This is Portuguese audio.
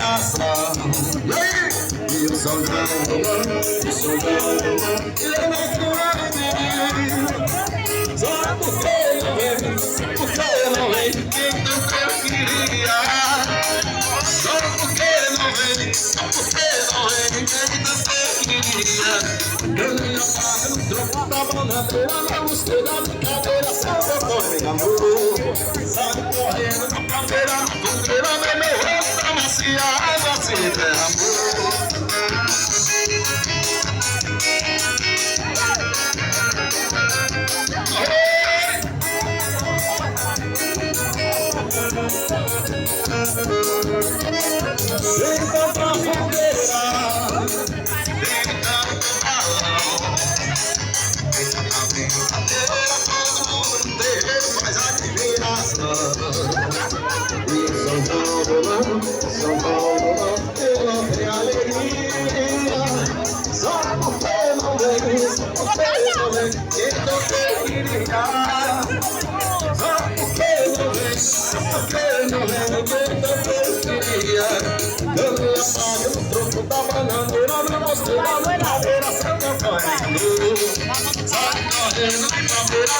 coração. E aí? E o São João, o São João, ele é mais grande. Só porque não vem, porque não vem, quem tanto eu queria. Só porque não vem, porque não vem, quem tanto eu queria. Eu nem apago no troco da bananeira, na busca da brincadeira, sempre corre, amor. Sabe correndo na cadeira, bandeira, meu rosto tá maciado, assim derramou. Senta pra fogueira, deita no balão. Deita na brincadeira, todo mundo no terreiro faz admiração. E São Paulo, eu não tenho alegria. Só porque não vem, porque não vem, então eu queria. Só porque não vem, porque não vem, então eu queria. Eu me apago no troco da bananeira, me mostrei na brincadeira, sem campanha. Sai correndo de cadeira,